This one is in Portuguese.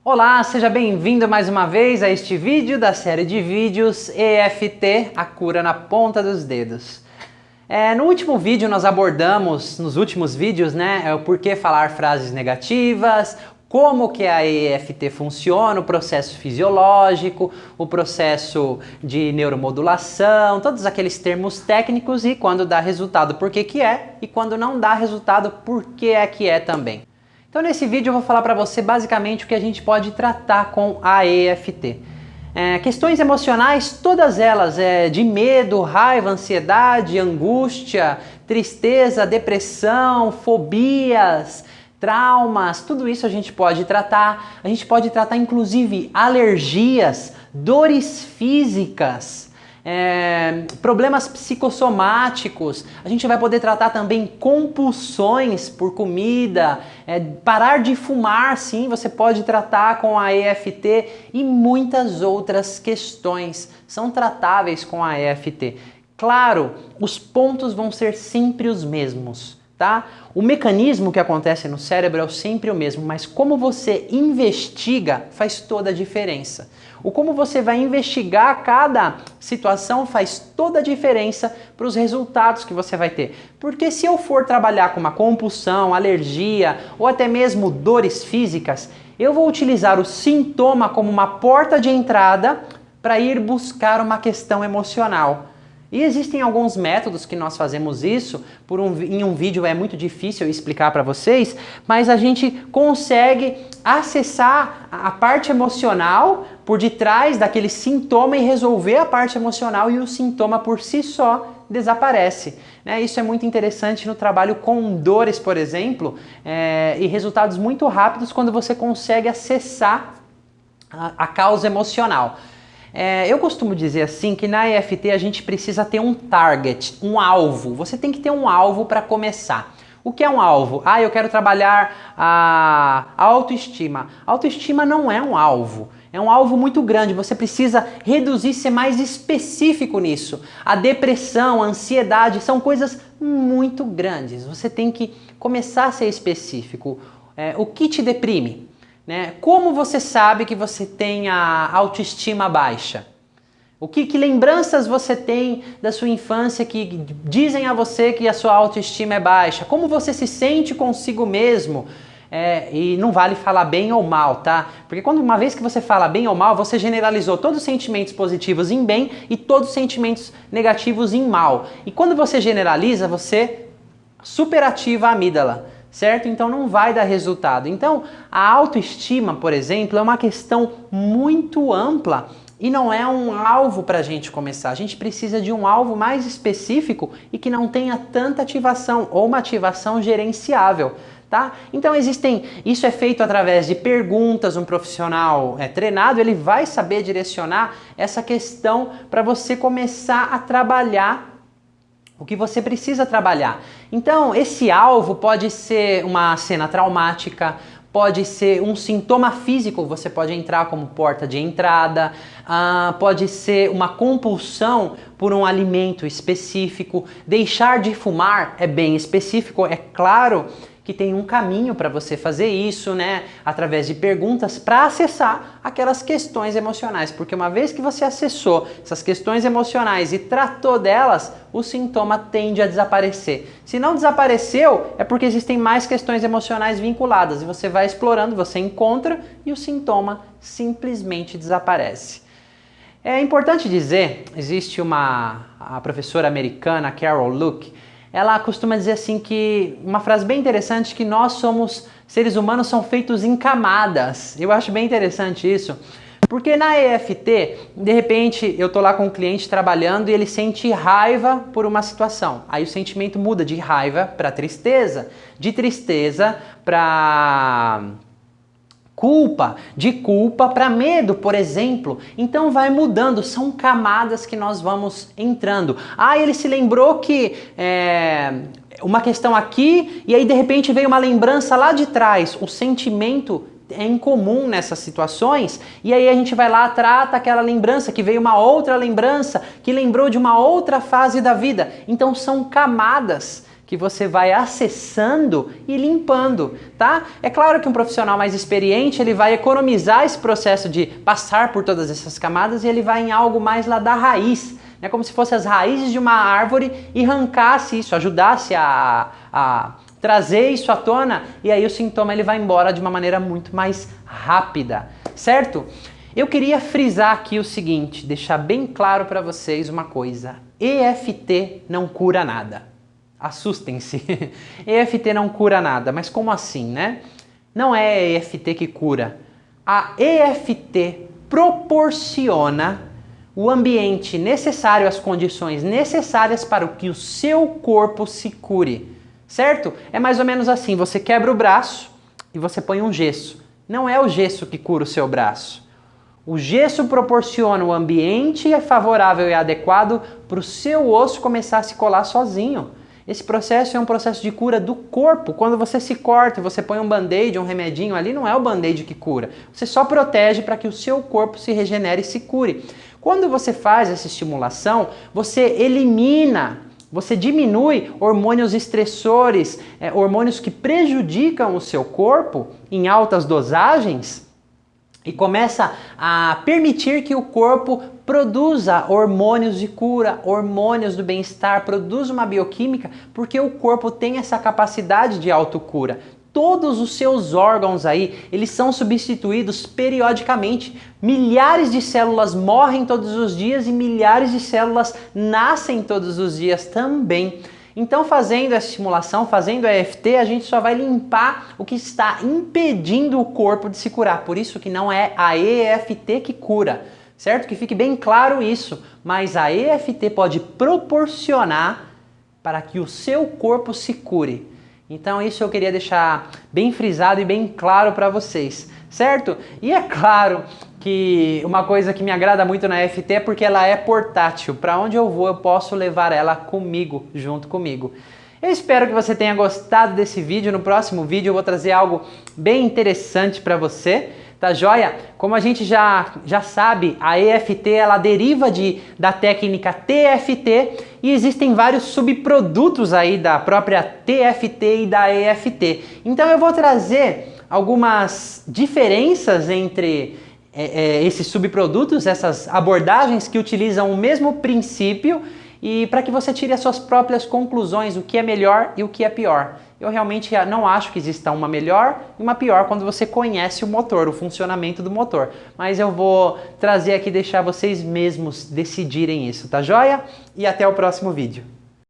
Olá, seja bem-vindo mais uma vez a este vídeo da série de vídeos EFT, a cura na ponta dos dedos. No último vídeo nós abordamos, nos últimos vídeos, o porquê falar frases negativas, como que a EFT funciona, o processo fisiológico, o processo de neuromodulação, todos aqueles termos técnicos e quando dá resultado, por que é, e quando não dá resultado, por que é também. Então nesse vídeo eu vou falar para você basicamente o que a gente pode tratar com a EFT. Questões emocionais, todas elas, de medo, raiva, ansiedade, angústia, tristeza, depressão, fobias, traumas, tudo isso a gente pode tratar. A gente pode tratar inclusive alergias, dores físicas, problemas psicossomáticos. A gente vai poder tratar também compulsões por comida, parar de fumar, sim, você pode tratar com a EFT e muitas outras questões são tratáveis com a EFT. Claro, os pontos vão ser sempre os mesmos, tá? O mecanismo que acontece no cérebro é sempre o mesmo, mas como você investiga faz toda a diferença. O como você vai investigar cada situação faz toda a diferença para os resultados que você vai ter. Porque se eu for trabalhar com uma compulsão, alergia ou até mesmo dores físicas, eu vou utilizar o sintoma como uma porta de entrada para ir buscar uma questão emocional. E existem alguns métodos que nós fazemos isso, em um vídeo é muito difícil eu explicar para vocês, mas a gente consegue acessar a parte emocional por detrás daquele sintoma e resolver a parte emocional e o sintoma por si só desaparece. Isso é muito interessante no trabalho com dores, por exemplo, e resultados muito rápidos quando você consegue acessar a causa emocional. Eu costumo dizer assim que na EFT a gente precisa ter um target, um alvo. Você tem que ter um alvo para começar. O que é um alvo? Eu quero trabalhar a autoestima. A autoestima não é um alvo. É um alvo muito grande, você precisa reduzir, ser mais específico nisso. A depressão, a ansiedade são coisas muito grandes. Você tem que começar a ser específico. O que te deprime? Como você sabe que você tem a autoestima baixa? Que lembranças você tem da sua infância que dizem a você que a sua autoestima é baixa? Como você se sente consigo mesmo? E não vale falar bem ou mal, tá? Porque uma vez que você fala bem ou mal, você generalizou todos os sentimentos positivos em bem e todos os sentimentos negativos em mal. E quando você generaliza, você superativa a amígdala. Certo? Então não vai dar resultado. Então a autoestima, por exemplo, é uma questão muito ampla e não é um alvo para a gente começar. A gente precisa de um alvo mais específico e que não tenha tanta ativação ou uma ativação gerenciável. Tá? Então isso é feito através de perguntas, um profissional treinado, ele vai saber direcionar essa questão para você começar a trabalhar o que você precisa trabalhar. Então, esse alvo pode ser uma cena traumática, pode ser um sintoma físico, você pode entrar como porta de entrada, pode ser uma compulsão por um alimento específico, deixar de fumar é bem específico, é claro que tem um caminho para você fazer isso, através de perguntas para acessar aquelas questões emocionais, porque uma vez que você acessou essas questões emocionais e tratou delas, o sintoma tende a desaparecer. Se não desapareceu, é porque existem mais questões emocionais vinculadas e você vai explorando, você encontra e o sintoma simplesmente desaparece. É importante dizer, existe a professora americana Carol Luke, ela costuma dizer assim que, uma frase bem interessante, que nós seres humanos são feitos em camadas. Eu acho bem interessante isso, porque na EFT, de repente, eu tô lá com um cliente trabalhando e ele sente raiva por uma situação. Aí o sentimento muda de raiva para tristeza, de tristeza para de culpa para medo, por exemplo. Então vai mudando, são camadas que nós vamos entrando. Ele se lembrou que uma questão aqui e aí de repente veio uma lembrança lá de trás. O sentimento é incomum nessas situações e aí a gente vai lá, trata aquela lembrança que veio uma outra lembrança que lembrou de uma outra fase da vida. Então são camadas que você vai acessando e limpando, tá? É claro que um profissional mais experiente, ele vai economizar esse processo de passar por todas essas camadas e ele vai em algo mais lá da raiz, né? Como se fossem as raízes de uma árvore e arrancasse isso, ajudasse a trazer isso à tona, e aí o sintoma ele vai embora de uma maneira muito mais rápida, certo? Eu queria frisar aqui o seguinte, deixar bem claro para vocês uma coisa: EFT não cura nada. Assustem-se. EFT não cura nada, mas como assim, né? Não é a EFT que cura. A EFT proporciona o ambiente necessário, as condições necessárias para que o seu corpo se cure, certo? É mais ou menos assim, você quebra o braço e você põe um gesso. Não é o gesso que cura o seu braço. O gesso proporciona o ambiente favorável e adequado para o seu osso começar a se colar sozinho. Esse processo é um processo de cura do corpo. Quando você se corta e você põe um band-aid, um remedinho ali, não é o band-aid que cura. Você só protege para que o seu corpo se regenere e se cure. Quando você faz essa estimulação, você elimina, você diminui hormônios estressores, hormônios que prejudicam o seu corpo em altas dosagens, e começa a permitir que o corpo produza hormônios de cura, hormônios do bem-estar, produza uma bioquímica, porque o corpo tem essa capacidade de autocura. Todos os seus órgãos aí, eles são substituídos periodicamente. Milhares de células morrem todos os dias e milhares de células nascem todos os dias também. Então, fazendo essa estimulação, fazendo a EFT, a gente só vai limpar o que está impedindo o corpo de se curar. Por isso que não é a EFT que cura, certo? Que fique bem claro isso. Mas a EFT pode proporcionar para que o seu corpo se cure. Então, isso eu queria deixar bem frisado e bem claro para vocês, certo? E é claro que uma coisa que me agrada muito na EFT é porque ela é portátil. Para onde eu vou, eu posso levar ela comigo, junto comigo. Eu espero que você tenha gostado desse vídeo. No próximo vídeo eu vou trazer algo bem interessante para você, tá joia? Como a gente já sabe, a EFT ela deriva da técnica TFT e existem vários subprodutos aí da própria TFT e da EFT. Então eu vou trazer algumas diferenças entre esses subprodutos, essas abordagens que utilizam o mesmo princípio, e para que você tire as suas próprias conclusões, o que é melhor e o que é pior. Eu realmente não acho que exista uma melhor e uma pior quando você conhece o motor, o funcionamento do motor. Mas eu vou trazer aqui, deixar vocês mesmos decidirem isso, tá joia? E até o próximo vídeo.